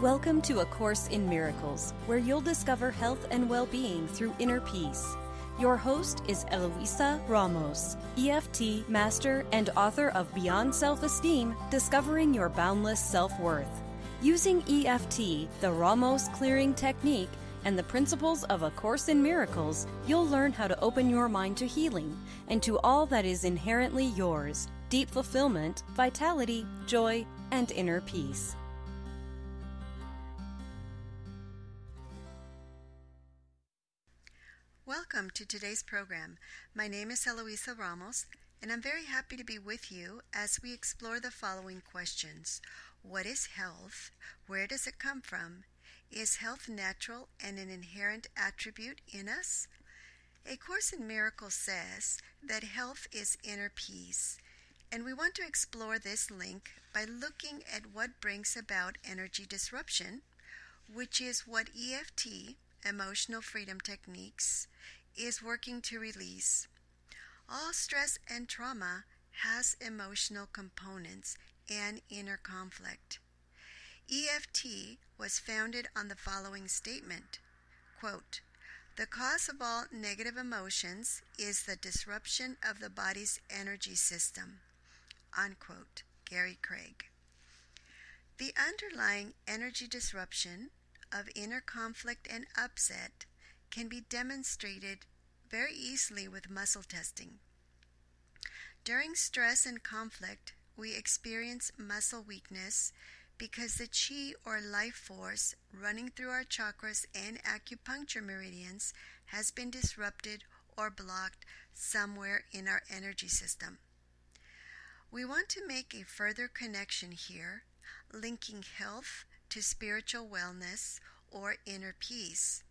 Welcome to A Course in Miracles, where you'll discover health and well-being through inner peace. Your host is Eloisa Ramos, EFT master and author of Beyond Self-Esteem, Discovering Your Boundless Self-Worth. Using EFT, the Ramos clearing technique, and the principles of A Course in Miracles, you'll learn how to open your mind to healing and to all that is inherently yours: deep fulfillment, vitality, joy, and inner peace. Welcome to today's program. My name is Eloisa Ramos, and I'm very happy to be with you as we explore the following questions. What is health? Where does it come from? Is health natural and an inherent attribute in us? A Course in Miracles says that health is inner peace, and we want to explore this link by looking at what brings about energy disruption, which is what EFT, Emotional Freedom Techniques, is working to release. All stress and trauma has emotional components and inner conflict. EFT was founded on the following statement, quote, "The cause of all negative emotions is the disruption of the body's energy system," unquote, Gary Craig. The underlying energy disruption of inner conflict and upset can be demonstrated very easily with muscle testing. During stress and conflict, we experience muscle weakness because the chi or life force running through our chakras and acupuncture meridians has been disrupted or blocked somewhere in our energy system. We want to make a further connection here, linking health to spiritual wellness or inner peace.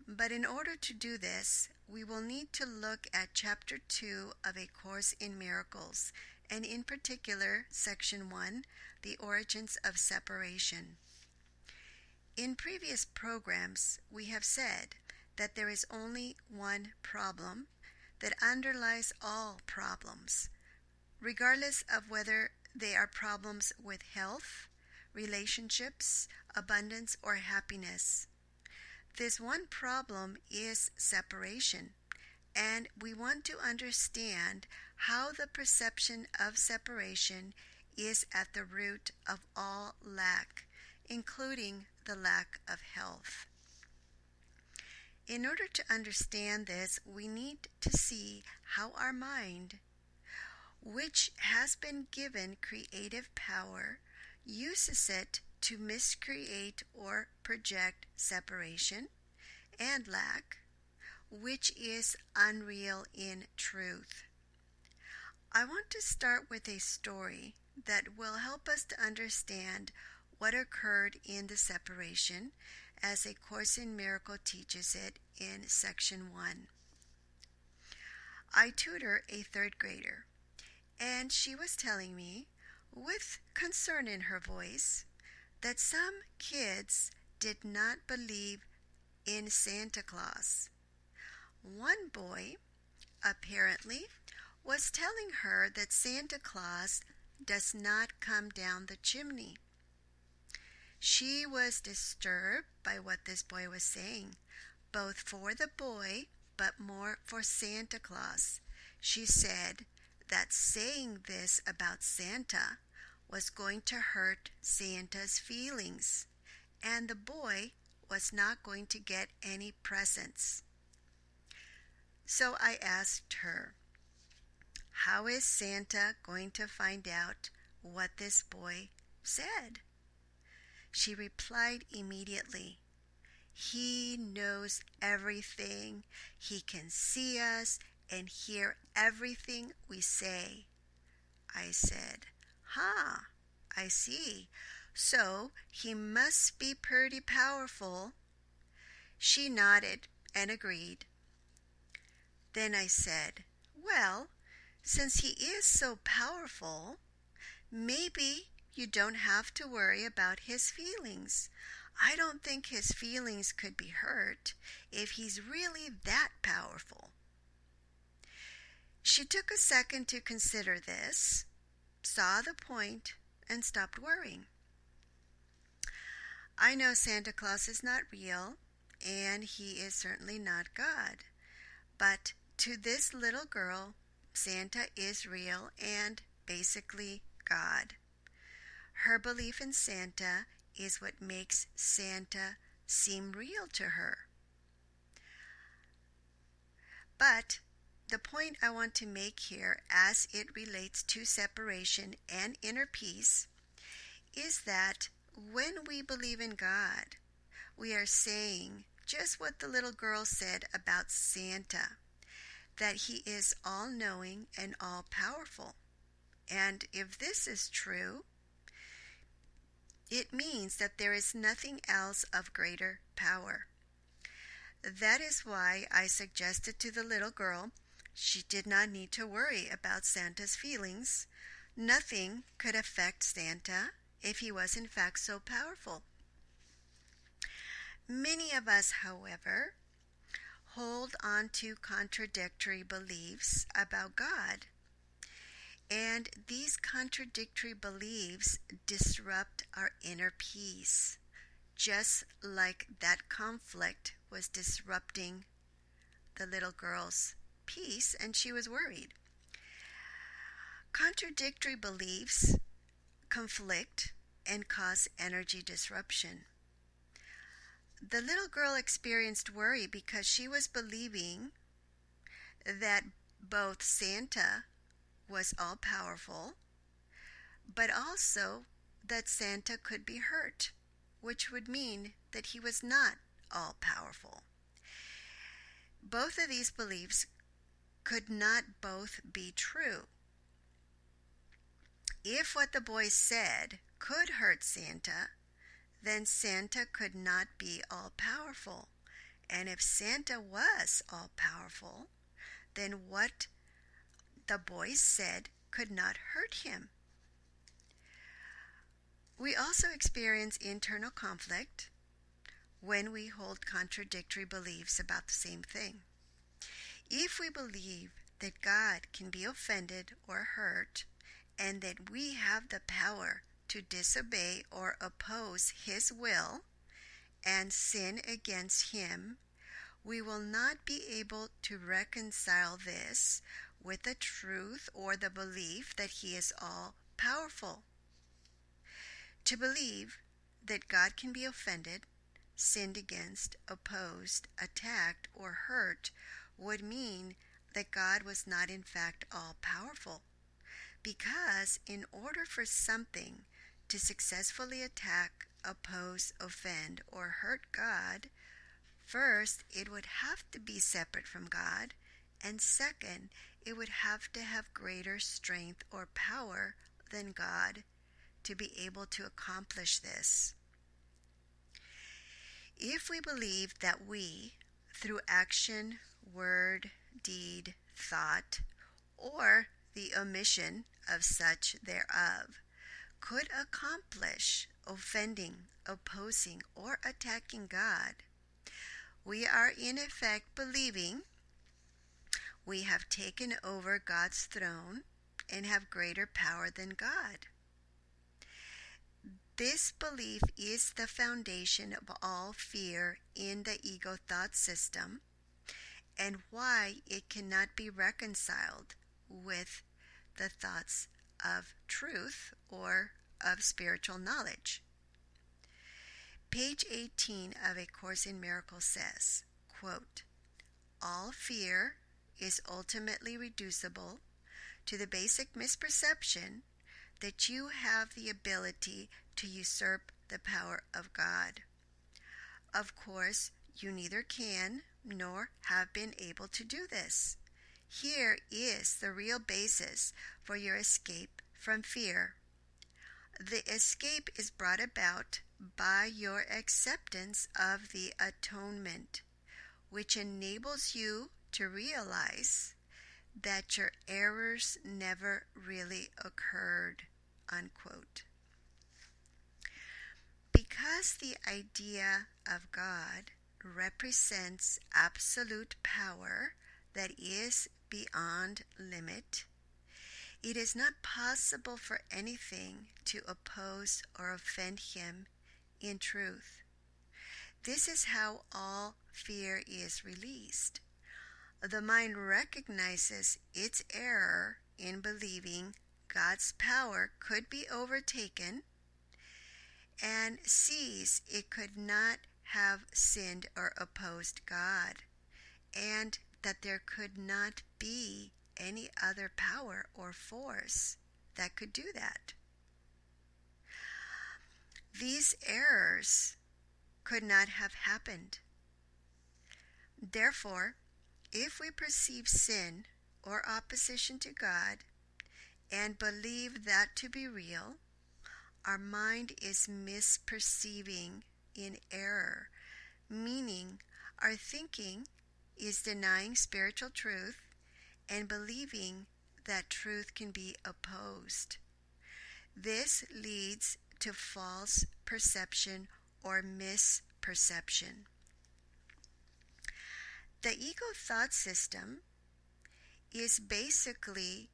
But in order to do this, we will need to look at Chapter 2 of A Course in Miracles, and in particular, Section 1, The Origins of Separation. In previous programs, we have said that there is only one problem that underlies all problems, regardless of whether they are problems with health, relationships, abundance, or happiness. This one problem is separation, and we want to understand how the perception of separation is at the root of all lack, including the lack of health. In order to understand this, we need to see how our mind, which has been given creative power, uses it to miscreate or project separation and lack, which is unreal in truth. I want to start with a story that will help us to understand what occurred in the separation as A Course in Miracles teaches it in Section 1. I tutor a third grader, and she was telling me, with concern in her voice, that some kids did not believe in Santa Claus. One boy, apparently, was telling her that Santa Claus does not come down the chimney. She was disturbed by what this boy was saying, both for the boy, but more for Santa Claus. She said that saying this about Santa was going to hurt Santa's feelings, and the boy was not going to get any presents. So I asked her, how is Santa going to find out what this boy said? She replied immediately, "He knows everything. He can see us and hear everything we say." I said, I see. So he must be pretty powerful. She nodded and agreed. Then I said, well, since he is so powerful, maybe you don't have to worry about his feelings. I don't think his feelings could be hurt if he's really that powerful. She took a second to consider this, saw the point, and stopped worrying. I know Santa Claus is not real, and he is certainly not God. But to this little girl, Santa is real and basically God. Her belief in Santa is what makes Santa seem real to her. But the point I want to make here, as it relates to separation and inner peace, is that when we believe in God, we are saying just what the little girl said about Santa, that he is all-knowing and all-powerful. And if this is true, it means that there is nothing else of greater power. That is why I suggested to the little girl she did not need to worry about Santa's feelings. Nothing could affect Santa if he was in fact so powerful. Many of us, however, hold on to contradictory beliefs about God. And these contradictory beliefs disrupt our inner peace, just like that conflict was disrupting the little girl's peace, and she was worried. Contradictory beliefs conflict and cause energy disruption. The little girl experienced worry because she was believing that both Santa was all-powerful, but also that Santa could be hurt, which would mean that he was not all-powerful. Both of these beliefs could not both be true. If what the boy said could hurt Santa, then Santa could not be all-powerful. And if Santa was all-powerful, then what the boy said could not hurt him. We also experience internal conflict when we hold contradictory beliefs about the same thing. If we believe that God can be offended or hurt, and that we have the power to disobey or oppose His will and sin against Him, we will not be able to reconcile this with the truth or the belief that He is all-powerful. To believe that God can be offended, sinned against, opposed, attacked, or hurt would mean that God was not in fact all-powerful. Because in order for something to successfully attack, oppose, offend, or hurt God, first, it would have to be separate from God, and second, it would have to have greater strength or power than God to be able to accomplish this. If we believe that we, through action, word, deed, thought, or the omission of such thereof, could accomplish offending, opposing, or attacking God, we are in effect believing we have taken over God's throne and have greater power than God. This belief is the foundation of all fear in the ego thought system, and why it cannot be reconciled with the thoughts of truth or of spiritual knowledge. Page 18 of A Course in Miracles says, quote, "All fear is ultimately reducible to the basic misperception that you have the ability to usurp the power of God. Of course, you neither can nor have been able to do this. Here is the real basis for your escape from fear. The escape is brought about by your acceptance of the atonement, which enables you to realize that your errors never really occurred," unquote. Because the idea of God represents absolute power that is beyond limit, it is not possible for anything to oppose or offend Him in truth. This is how all fear is released. The mind recognizes its error in believing God's power could be overtaken and sees it could not have sinned or opposed God, and that there could not be any other power or force that could do that. These errors could not have happened. Therefore, if we perceive sin or opposition to God and believe that to be real, our mind is misperceiving in error, meaning our thinking is denying spiritual truth and believing that truth can be opposed. This leads to false perception or misperception. The ego thought system is basically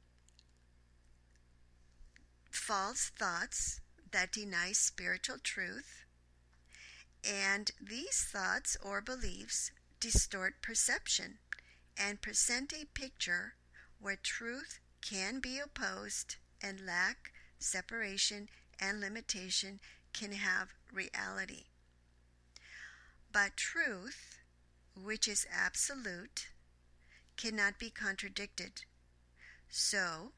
false thoughts that deny spiritual truth, and these thoughts or beliefs distort perception and present a picture where truth can be opposed and lack, separation, and limitation can have reality. But truth, which is absolute, cannot be contradicted. So,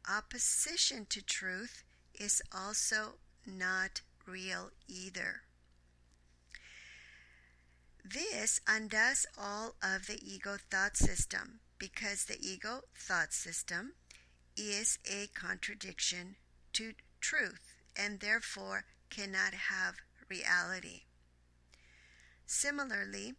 opposition to truth is also not real either. This undoes all of the ego thought system because the ego thought system is a contradiction to truth and therefore cannot have reality. Similarly,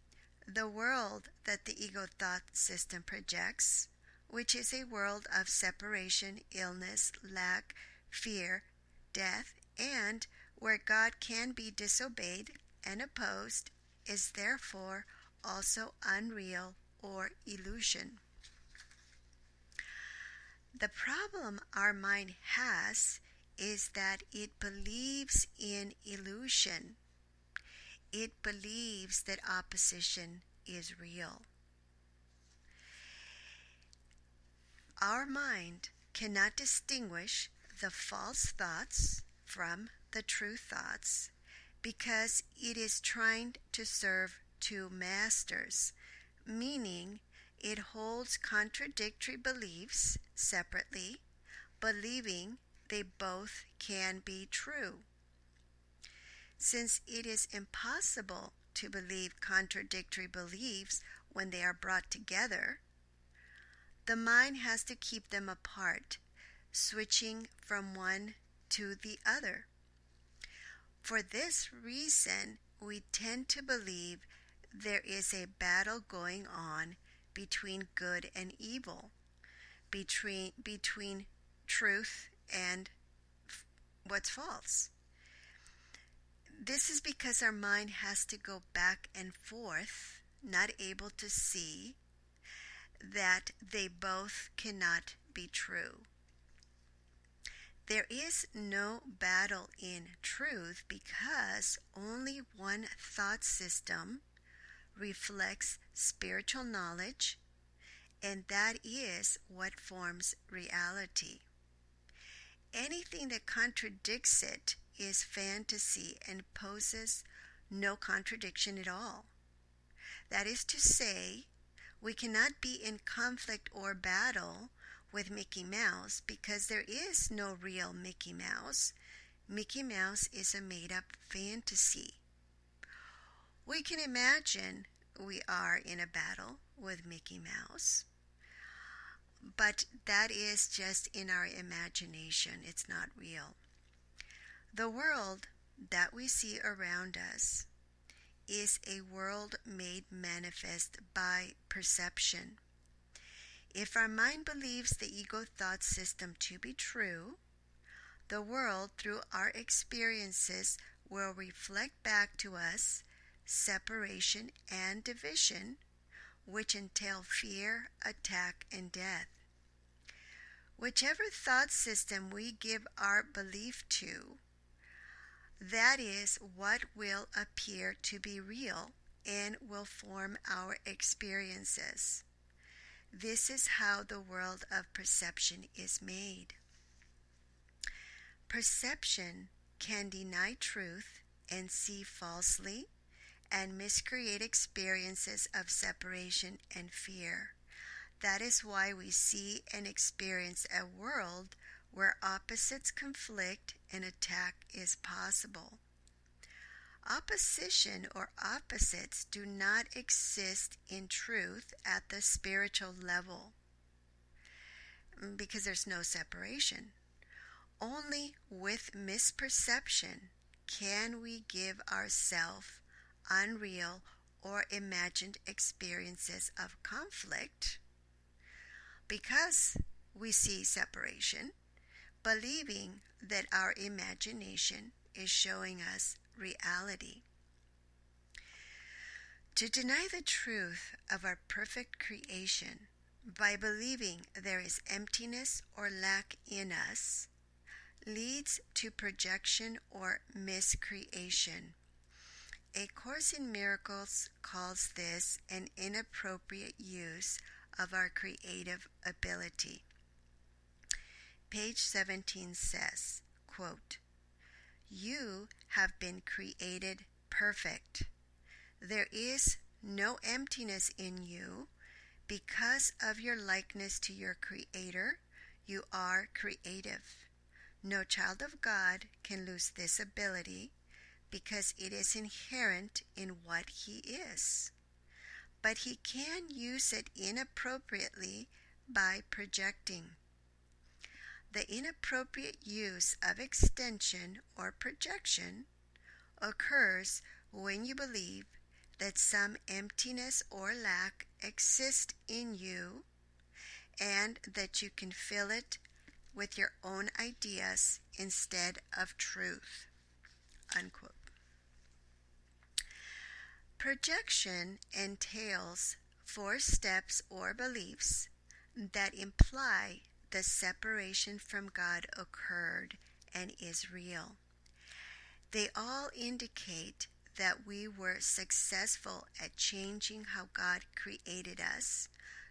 the world that the ego thought system projects, which is a world of separation, illness, lack, fear, death, and where God can be disobeyed and opposed, is therefore also unreal or illusion. The problem our mind has is that it believes in illusion. It believes that opposition is real. Our mind cannot distinguish the false thoughts from the true thoughts because it is trying to serve two masters, meaning it holds contradictory beliefs separately, believing they both can be true. Since it is impossible to believe contradictory beliefs when they are brought together, the mind has to keep them apart, switching from one to the other. For this reason, we tend to believe there is a battle going on between good and evil, between truth and what's false. This is because our mind has to go back and forth, not able to see that they both cannot be true. There is no battle in truth because only one thought system reflects spiritual knowledge, and that is what forms reality. Anything that contradicts it is fantasy and poses no contradiction at all. That is to say, we cannot be in conflict or battle with Mickey Mouse because there is no real Mickey Mouse. Mickey Mouse is a made-up fantasy. We can imagine we are in a battle with Mickey Mouse, but that is just in our imagination. It's not real. The world that we see around us is a world made manifest by perception. If our mind believes the ego thought system to be true, the world through our experiences will reflect back to us separation and division, which entail fear, attack, and death. Whichever thought system we give our belief to, That is what will appear to be real and will form our experiences. This is how the world of perception is made. Perception can deny truth and see falsely and miscreate experiences of separation and fear. That is why we see and experience a world where opposites conflict and attack is possible. Opposition or opposites do not exist in truth at the spiritual level because there's no separation. Only with misperception can we give ourselves unreal or imagined experiences of conflict because we see separation, believing that our imagination is showing us reality. To deny the truth of our perfect creation by believing there is emptiness or lack in us leads to projection or miscreation. A Course in Miracles calls this an inappropriate use of our creative ability. Page 17 says, quote, "You have been created perfect. There is no emptiness in you. Because of your likeness to your Creator, you are creative. No child of God can lose this ability because it is inherent in what he is. But he can use it inappropriately by projecting. The inappropriate use of extension or projection occurs when you believe that some emptiness or lack exists in you and that you can fill it with your own ideas instead of truth." Unquote. Projection entails 4 steps or beliefs that imply the separation from God occurred and is real. They all indicate that we were successful at changing how God created us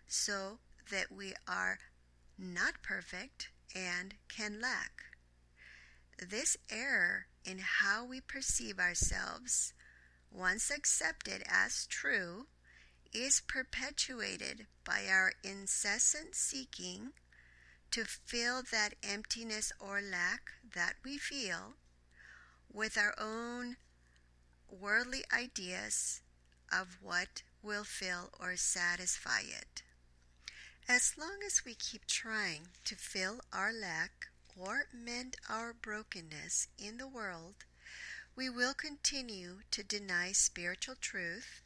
so that we are not perfect and can lack. This error in how we perceive ourselves, once accepted as true, is perpetuated by our incessant seeking to fill that emptiness or lack that we feel with our own worldly ideas of what will fill or satisfy it. As long as we keep trying to fill our lack or mend our brokenness in the world, we will continue to deny spiritual truth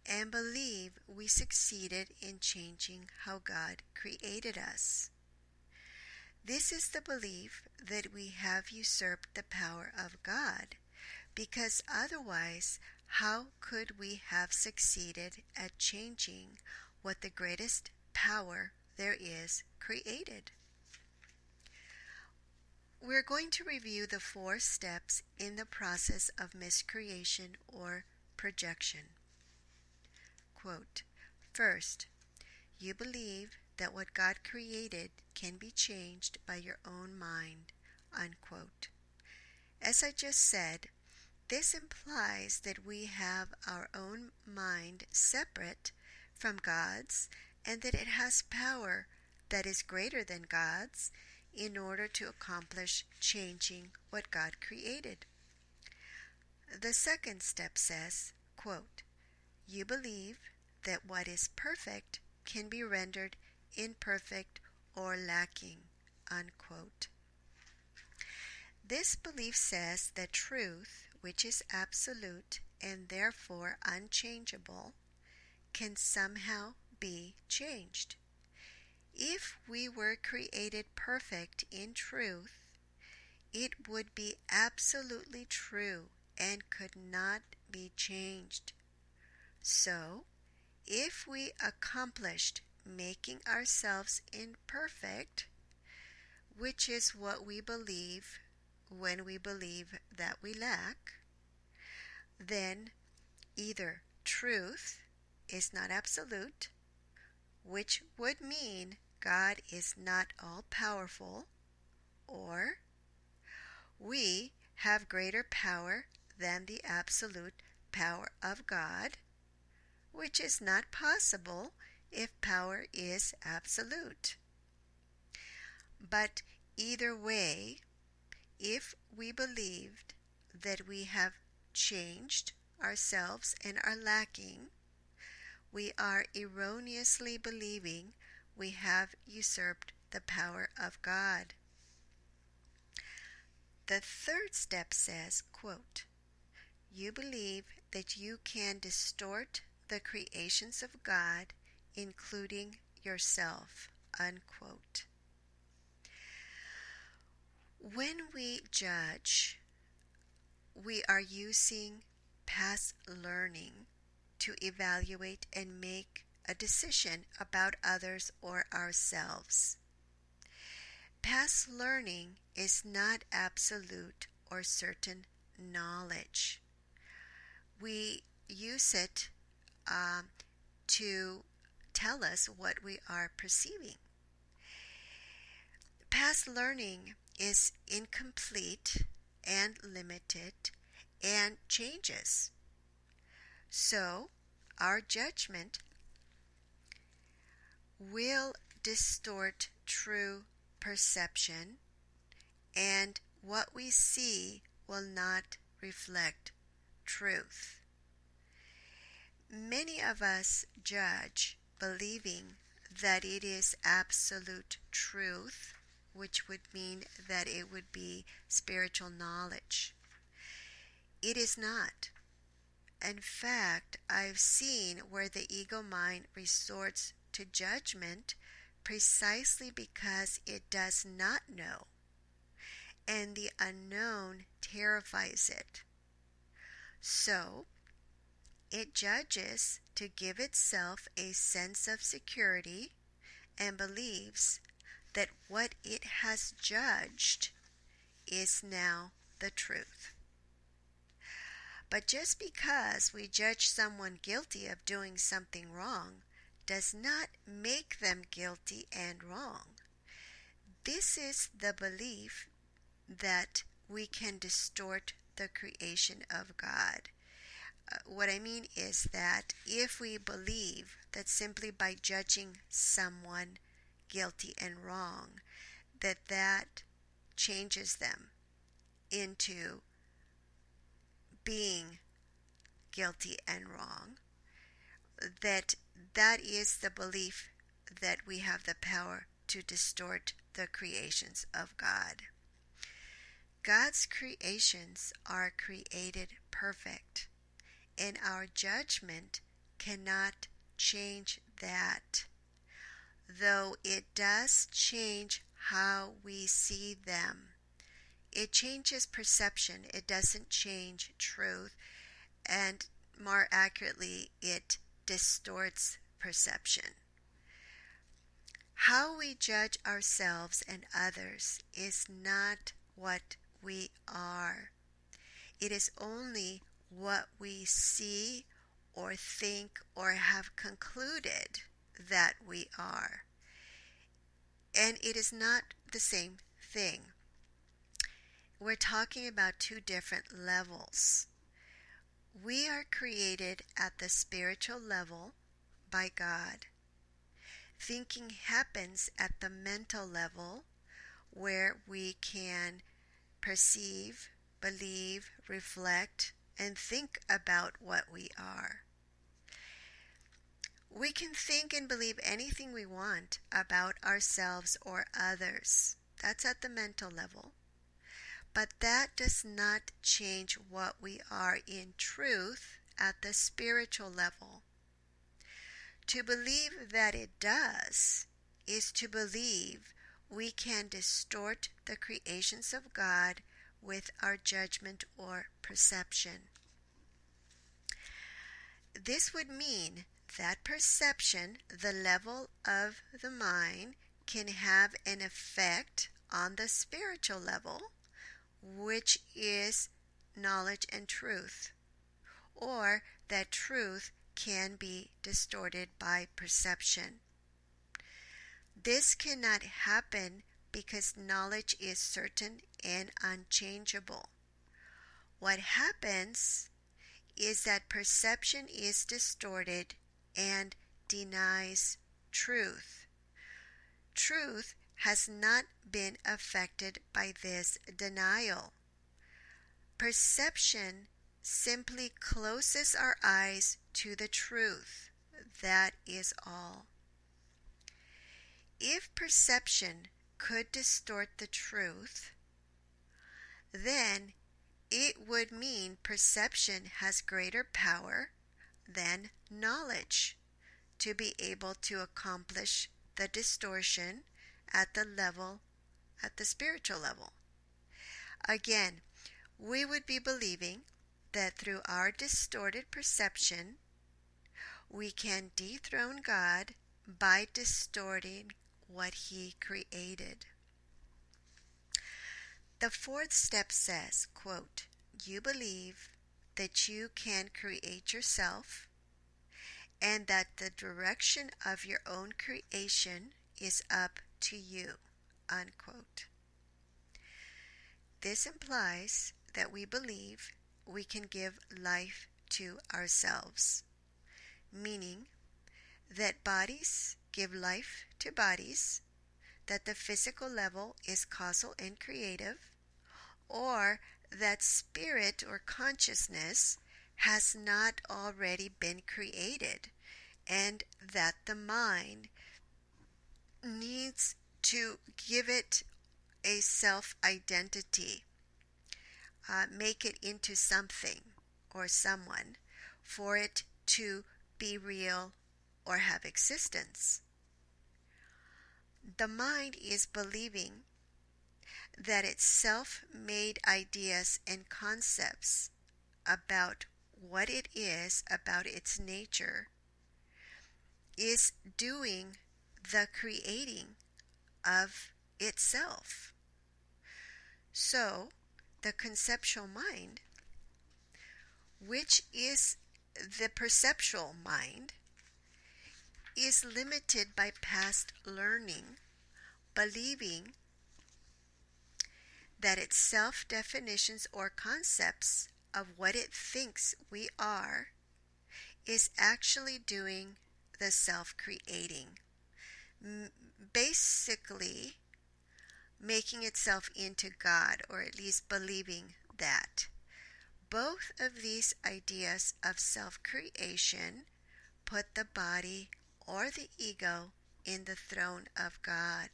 and believe we succeeded in changing how God created us. This is the belief that we have usurped the power of God, because otherwise, how could we have succeeded at changing what the greatest power there is created? We're going to review the 4 steps in the process of miscreation or projection. Quote, "First, you believe that what God created can be changed by your own mind." Unquote. As I just said, this implies that we have our own mind separate from God's and that it has power that is greater than God's in order to accomplish changing what God created. The second step says, quote, "You believe that what is perfect can be rendered imperfect or lacking." Unquote. This belief says that truth, which is absolute and therefore unchangeable, can somehow be changed. If we were created perfect in truth, it would be absolutely true and could not be changed. So, if we accomplished making ourselves imperfect, which is what we believe when we believe that we lack, then either truth is not absolute, which would mean God is not all-powerful, or we have greater power than the absolute power of God, which is not possible if power is absolute. But either way, if we believed that we have changed ourselves and are lacking, we are erroneously believing we have usurped the power of God. The third step says, quote, you believe that you can distort the creations of God, including yourself, unquote. When we judge, we are using past learning to evaluate and make a decision about others or ourselves. Past learning is not absolute or certain knowledge. We use it to tell us what we are perceiving. Past learning is incomplete and limited and changes. So, our judgment will distort true perception, and what we see will not reflect truth. Many of us judge believing that it is absolute truth, which would mean that it would be spiritual knowledge. It is not. In fact, I've seen where the ego mind resorts to judgment precisely because it does not know, and the unknown terrifies it. So, it judges to give itself a sense of security and believes that what it has judged is now the truth. But just because we judge someone guilty of doing something wrong does not make them guilty and wrong. This is the belief that we can distort the creation of God. What I mean is that if we believe that simply by judging someone guilty and wrong, that changes them into being guilty and wrong, that is the belief that we have the power to distort the creations of God. God's creations are created perfect, and our judgment cannot change that, though it does change how we see them. It changes perception. It doesn't change truth, and more accurately, it distorts perception. How we judge ourselves and others is not what we are. It is only what we see or think or have concluded that we are. And it is not the same thing. We're talking about two different levels. We are created at the spiritual level by God. Thinking happens at the mental level, where we can perceive, believe, reflect, and think about what we are. We can think and believe anything we want about ourselves or others. That's at the mental level. But that does not change what we are in truth at the spiritual level. To believe that it does is to believe we can distort the creations of God with our judgment or perception. This would mean that perception, the level of the mind, can have an effect on the spiritual level, which is knowledge and truth, or that truth can be distorted by perception. This cannot happen because knowledge is certain and unchangeable. What happens is that perception is distorted and denies truth. Truth has not been affected by this denial. Perception simply closes our eyes to the truth. That is all. If perception could distort the truth, then it would mean perception has greater power than knowledge to be able to accomplish the distortion at the spiritual level. Again, we would be believing that through our distorted perception, we can dethrone God by distorting what He created. The fourth step says, quote, "You believe that you can create yourself and that the direction of your own creation is up to you," unquote. This implies that we believe we can give life to ourselves, meaning that bodies give life to bodies, that the physical level is causal and creative, or that spirit or consciousness has not already been created, and that the mind needs to give it a self-identity, make it into something or someone for it to be real or have existence. The mind is believing that its self-made ideas and concepts about what it is, about its nature, is doing the creating of itself. So, the conceptual mind, which is the perceptual mind, is limited by past learning, believing that its self-definitions or concepts of what it thinks we are is actually doing the self-creating, basically making itself into God, or at least believing that. Both of these ideas of self-creation put the body or the ego in the throne of God.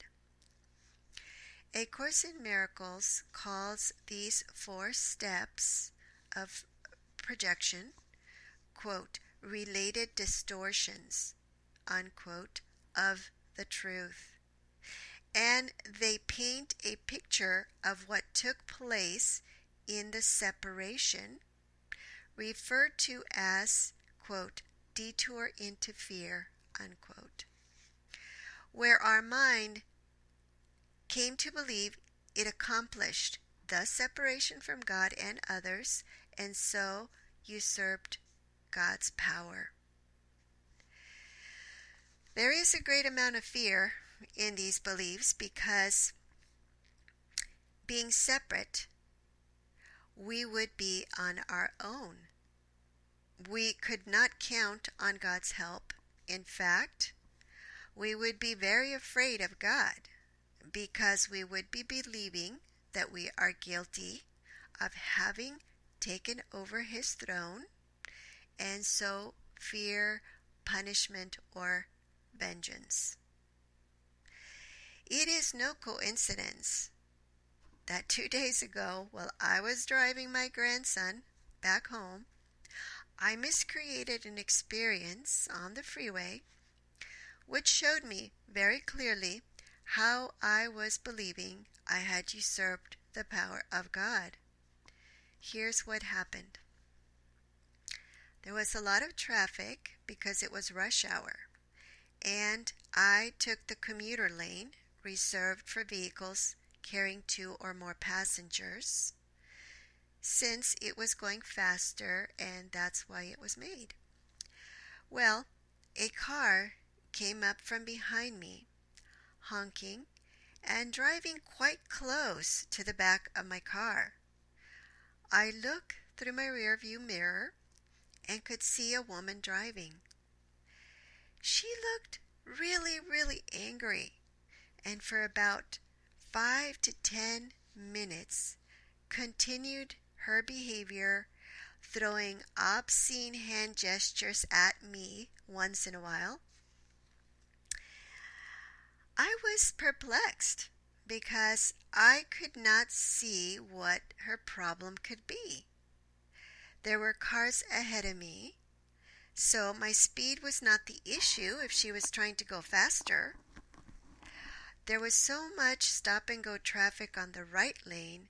A Course in Miracles calls these 4 steps of projection, quote, related distortions, unquote, of the truth. And they paint a picture of what took place in the separation, referred to as, quote, detour into fear, unquote, where our mind came to believe it accomplished the separation from God and others, and so usurped God's power. There is a great amount of fear in these beliefs because being separate, we would be on our own. We could not count on God's help. In fact, we would be very afraid of God because we would be believing that we are guilty of having taken over His throne, and so fear punishment or vengeance. It is no coincidence that 2 days ago, while I was driving my grandson back home, I miscreated an experience on the freeway which showed me very clearly how I was believing I had usurped the power of God. Here's what happened. There was a lot of traffic because it was rush hour, and I took the commuter lane reserved for vehicles carrying 2 or more passengers. since it was going faster and that's why it was made. Well, a car came up from behind me, honking and driving quite close to the back of my car. I looked through my rearview mirror and could see a woman driving. She looked really angry, and for about 5 to 10 minutes continued her behavior, throwing obscene hand gestures at me once in a while. I was perplexed because I could not see what her problem could be. There were cars ahead of me, so my speed was not the issue if she was trying to go faster. There was so much stop-and-go traffic on the right lane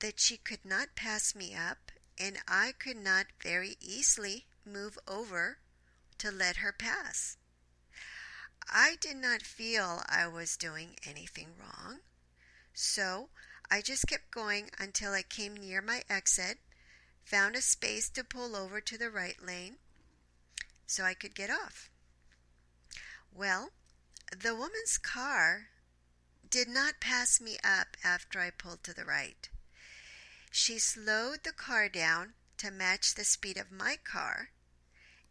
that she could not pass me up, and I could not very easily move over to let her pass. I did not feel I was doing anything wrong, so I just kept going until I came near my exit, found a space to pull over to the right lane so I could get off. Well, the woman's car did not pass me up after I pulled to the right. She slowed the car down to match the speed of my car,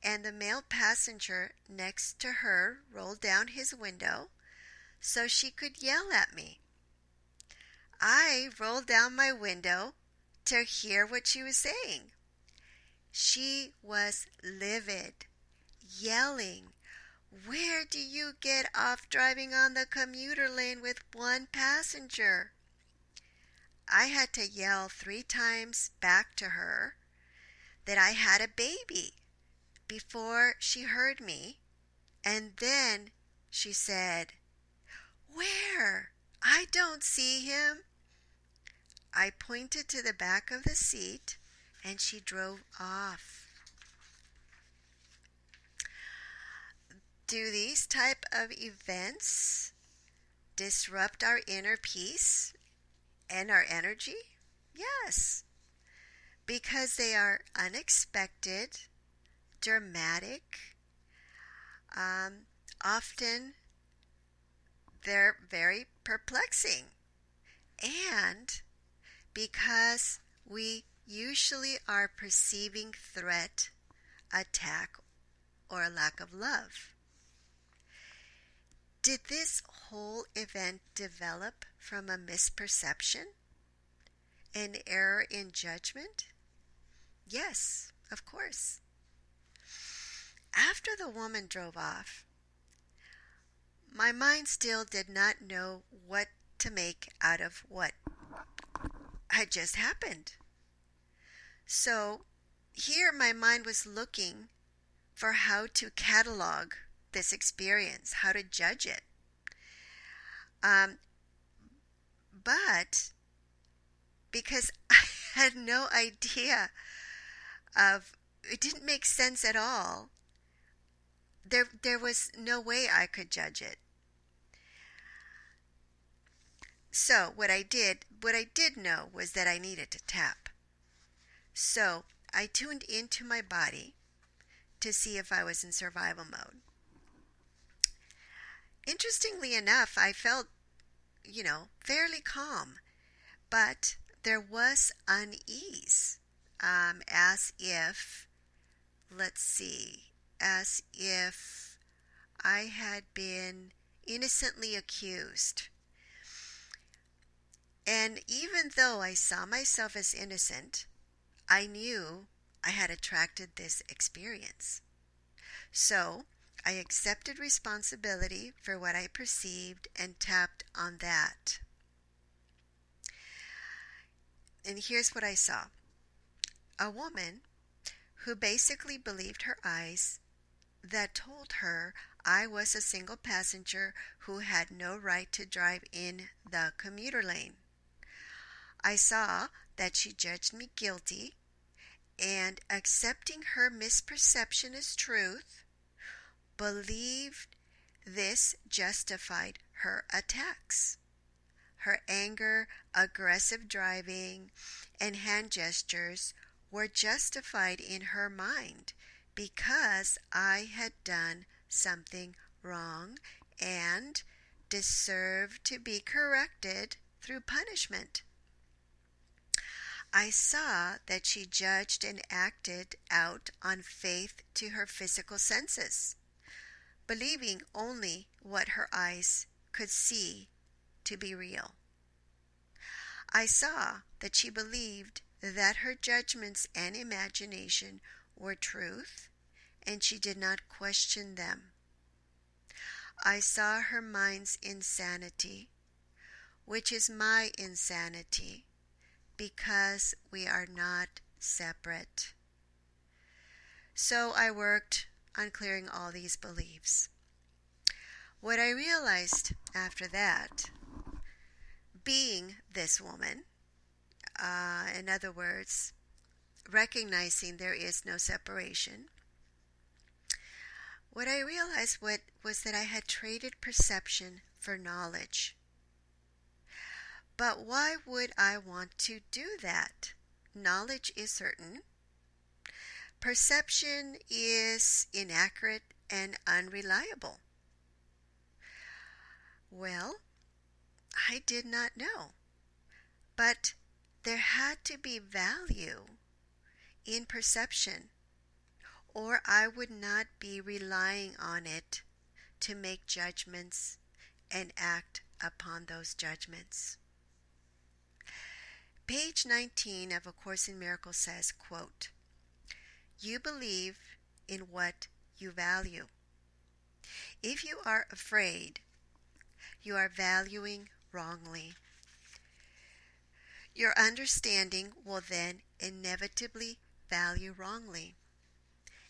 and the male passenger next to her rolled down his window so she could yell at me. I rolled down my window to hear what she was saying. She was livid, yelling, "Where do you get off driving on the commuter lane with one passenger?" I had to yell 3 times back to her that I had a baby before she heard me, and then she said, "Where? I don't see him." I pointed to the back of the seat, and she drove off. Do these type of events disrupt our inner peace and our energy? Yes, because they are unexpected, dramatic, often they're very perplexing, and because we usually are perceiving threat, attack, or a lack of love. Did this whole event develop from a misperception? An error in judgment? Yes, of course. After the woman drove off, my mind still did not know what to make out of what had just happened. So here my mind was looking for how to catalog this experience, how to judge it. But because I had no idea it didn't make sense at all, there was no way I could judge it. So what I did know was that I needed to tap. So I tuned into my body to see if I was in survival mode. Interestingly enough, I felt, fairly calm, but there was unease, as if I had been innocently accused. And even though I saw myself as innocent, I knew I had attracted this experience. So I accepted responsibility for what I perceived and tapped on that. And here's what I saw. A woman who basically believed her eyes that told her I was a single passenger who had no right to drive in the commuter lane. I saw that she judged me guilty, and accepting her misperception as truth, believed this justified her attacks. her anger, aggressive driving, and hand gestures were justified in her mind because I had done something wrong and deserved to be corrected through punishment. I saw that she judged and acted out on faith to her physical senses, believing only what her eyes could see to be real. I saw that she believed that her judgments and imagination were truth, and she did not question them. I saw her mind's insanity, which is my insanity, because we are not separate. So I worked on clearing all these beliefs. What I realized after that, being this woman, in other words, recognizing there is no separation, what I realized was that I had traded perception for knowledge. But why would I want to do that? Knowledge is certain. Perception is inaccurate and unreliable. Well, I did not know. But there had to be value in perception, or I would not be relying on it to make judgments and act upon those judgments. Page 19 of A Course in Miracles says, quote, "You believe in what you value. If you are afraid, you are valuing wrongly. Your understanding will then inevitably value wrongly,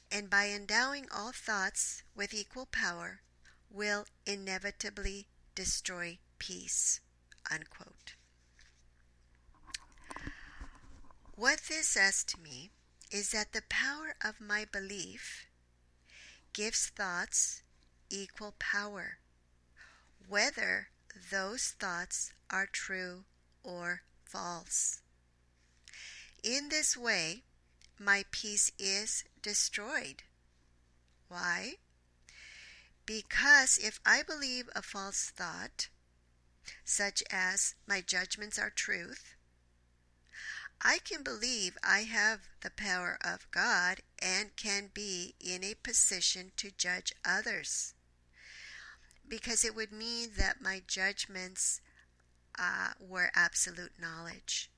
and by endowing all thoughts with equal power, will inevitably destroy peace." Unquote. What this says to me is that the power of my belief gives thoughts equal power, whether those thoughts are true or false. In this way, my peace is destroyed. Why? Because if I believe a false thought, such as my judgments are truth, I can believe I have the power of God and can be in a position to judge others, because it would mean that my judgments were absolute knowledge.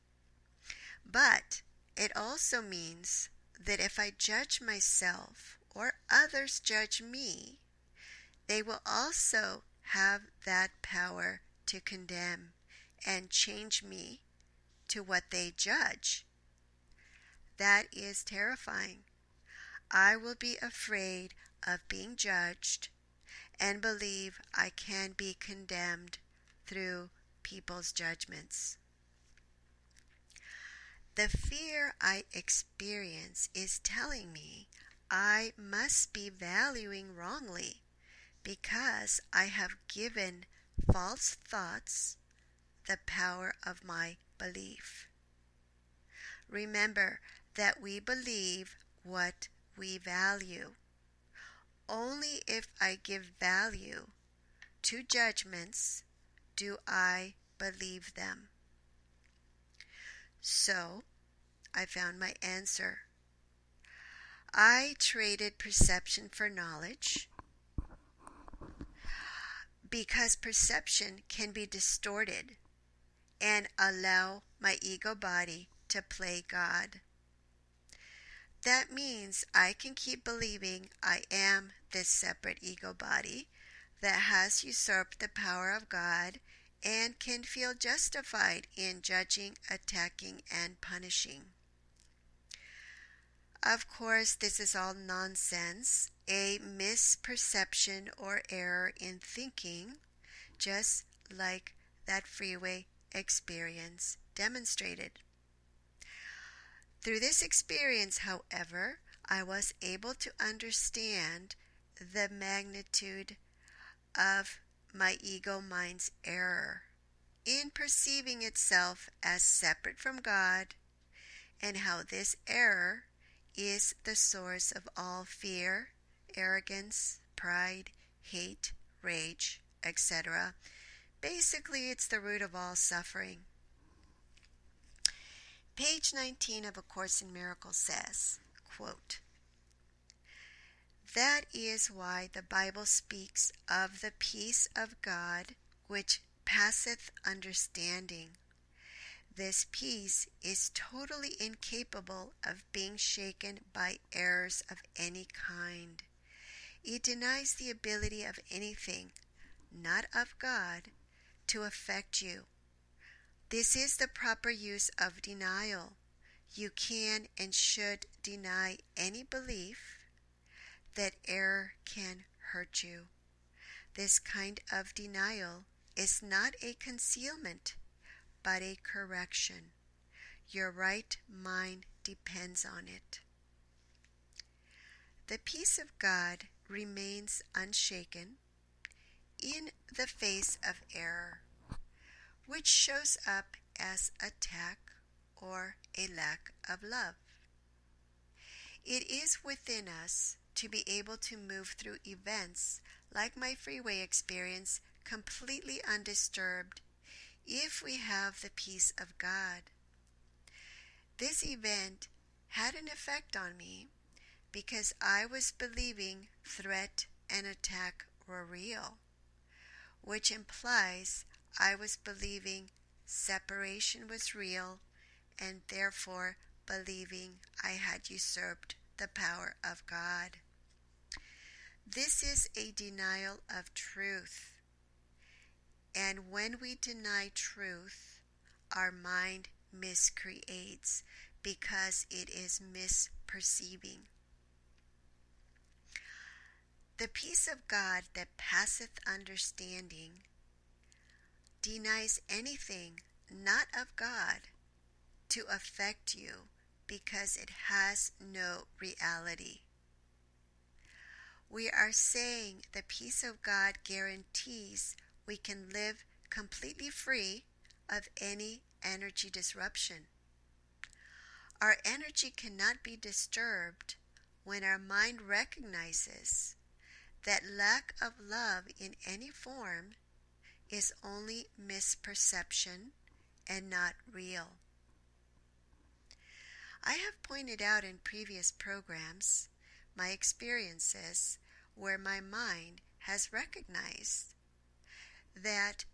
But it also means that if I judge myself or others judge me, they will also have that power to condemn and change me to what they judge. That is terrifying. I will be afraid of being judged and believe I can be condemned through people's judgments. The fear I experience is telling me I must be valuing wrongly because I have given false thoughts the power of my belief. Remember that we believe what we value. Only if I give value to judgments do I believe them. So, I found my answer. I traded perception for knowledge because perception can be distorted and allow my ego body to play God. That means I can keep believing I am this separate ego body that has usurped the power of God and can feel justified in judging, attacking, and punishing. Of course, this is all nonsense, a misperception or error in thinking, just like that freeway experience demonstrated. Through this experience, however, I was able to understand the magnitude of my ego mind's error. in perceiving itself as separate from God, and how this error is the source of all fear, arrogance, pride, hate, rage, etc. Basically, it's the root of all suffering. Page 19 of A Course in Miracles says, quote, "That is why the Bible speaks of the peace of God which passeth understanding. This peace is totally incapable of being shaken by errors of any kind. It denies the ability of anything, not of God, to affect you. This is the proper use of denial. You can and should deny any belief that error can hurt you. This kind of denial is not a concealment, but a correction. Your right mind depends on it. The peace of God remains unshaken in the face of error, which shows up as attack or a lack of love. It is within us to be able to move through events like my freeway experience completely undisturbed if we have the peace of God. This event had an effect on me because I was believing threat and attack were real, which implies I was believing separation was real and therefore believing I had usurped the power of God. This is a denial of truth. And when we deny truth, our mind miscreates because it is misperceiving. The peace of God that passeth understanding denies anything not of God to affect you because it has no reality. We are saying the peace of God guarantees we can live completely free of any energy disruption. Our energy cannot be disturbed when our mind recognizes that lack of love in any form is only misperception and not real. I have pointed out in previous programs my experiences where my mind has recognized that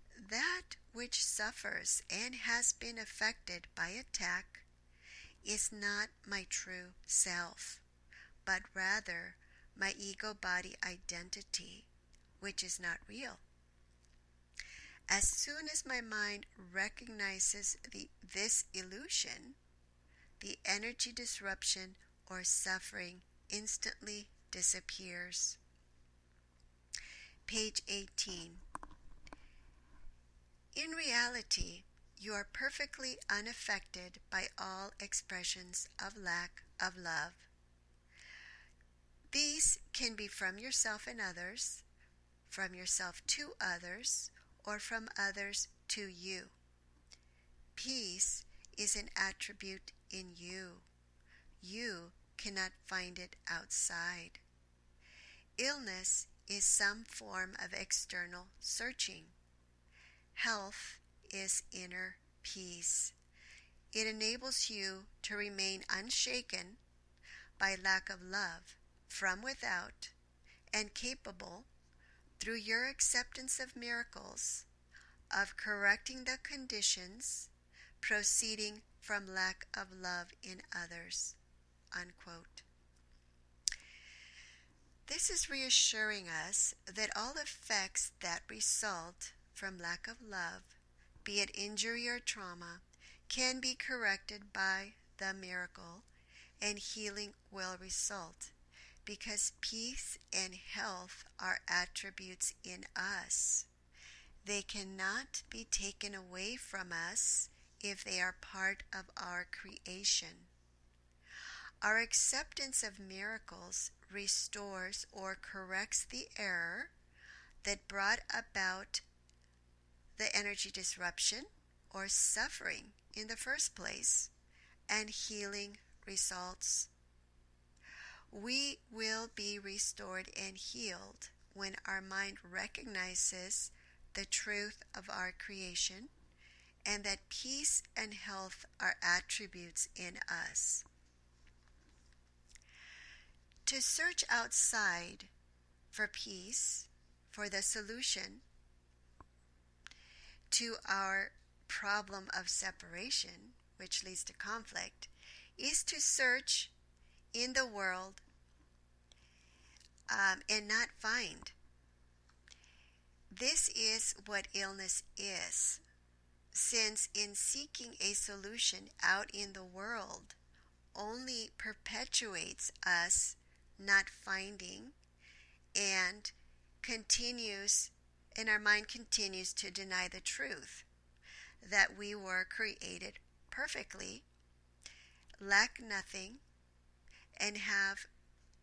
which suffers and has been affected by attack is not my true self, but rather my ego body identity, which is not real. As soon as my mind recognizes this illusion, the energy disruption or suffering instantly disappears. Page 18. In reality, you are perfectly unaffected by all expressions of lack of love. These can be from yourself and others, from yourself to others, or from others to you. Peace is an attribute in you. You cannot find it outside. Illness is some form of external searching. Health is inner peace. It enables you to remain unshaken by lack of love from without and capable, through your acceptance of miracles, of correcting the conditions proceeding from lack of love in others." Unquote. This is reassuring us that all effects that result from lack of love, be it injury or trauma, can be corrected by the miracle, and healing will result, because peace and health are attributes in us. They cannot be taken away from us if they are part of our creation. Our acceptance of miracles restores or corrects the error that brought about the energy disruption or suffering in the first place, and healing results. We will be restored and healed when our mind recognizes the truth of our creation and that peace and health are attributes in us. To search outside for peace, for the solution to our problem of separation, which leads to conflict, is to search in the world and not find. This is what illness is, since in seeking a solution out in the world only perpetuates us not finding and our mind continues to deny the truth that we were created perfectly, lack nothing, and have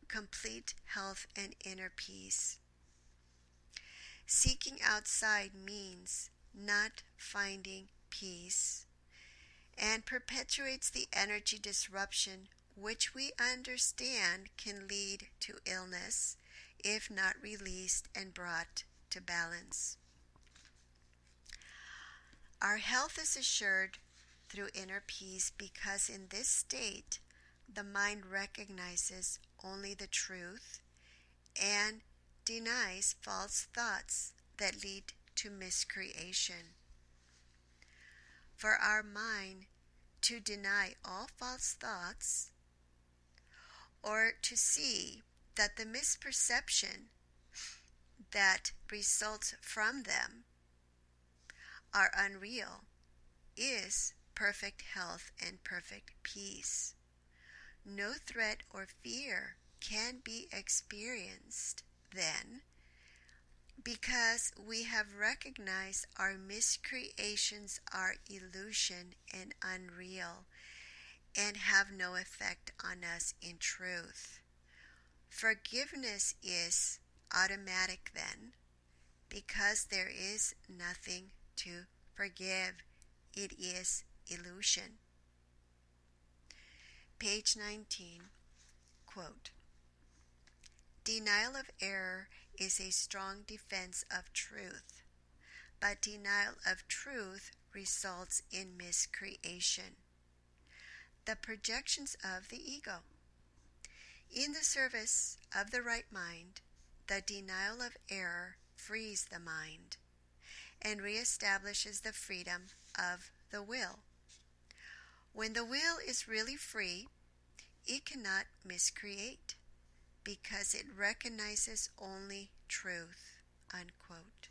complete health and inner peace. Seeking outside means not finding peace and perpetuates the energy disruption which we understand can lead to illness if not released and brought to balance. Our health is assured through inner peace because in this state the mind recognizes only the truth and denies false thoughts that lead to miscreation. For our mind to deny all false thoughts or to see that the misperception that results from them are unreal is perfect health and perfect peace. No threat or fear can be experienced then because we have recognized our miscreations are illusion and unreal and have no effect on us in truth. Forgiveness is automatic then because there is nothing to forgive. It is illusion. Page 19, quote, "Denial of error is a strong defense of truth, but denial of truth results in miscreation. The projections of the ego. In the service of the right mind, the denial of error frees the mind and reestablishes the freedom of the will. When the will is really free, it cannot miscreate because it recognizes only truth." Unquote.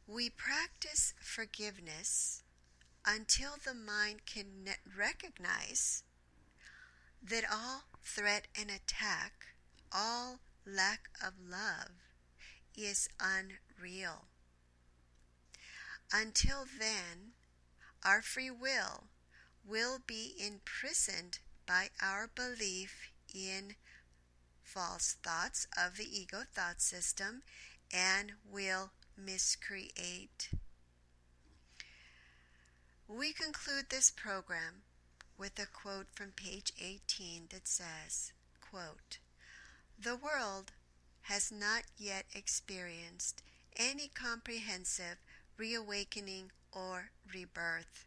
We practice forgiveness until the mind can recognize that all threat and attack, all lack of love is unreal. Until then, our free will be imprisoned by our belief in false thoughts of the ego thought system and will miscreate. We conclude this program with a quote from page 18 that says, quote, "The world has not yet experienced any comprehensive reawakening or rebirth.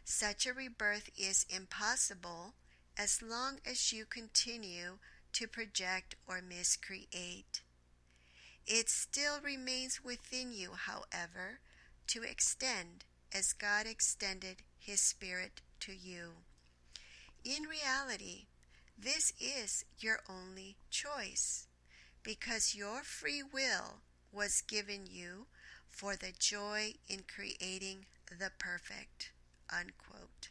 Such a rebirth is impossible as long as you continue to project or miscreate. It still remains within you, however, to extend as God extended His Spirit to you. In reality, this is your only choice, because your free will was given you for the joy in creating the perfect." Unquote.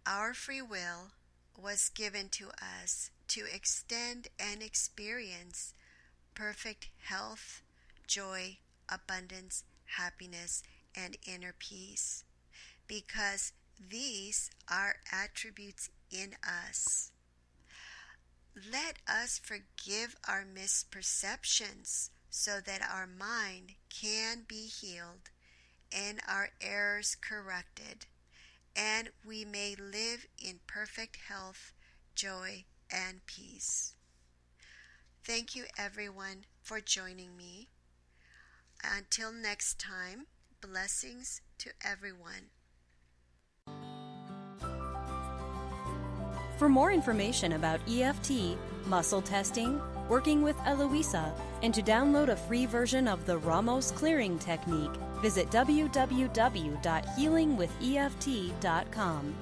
Our free will was given to us to extend and experience perfect health, joy, abundance, happiness, and inner peace, because these are attributes in us. Let us forgive our misperceptions so that our mind can be healed and our errors corrected, and we may live in perfect health, joy, and peace. Thank you, everyone, for joining me. Until next time, blessings to everyone. For more information about EFT, muscle testing, working with Eloisa, and to download a free version of the Ramos clearing technique, visit www.healingwitheft.com.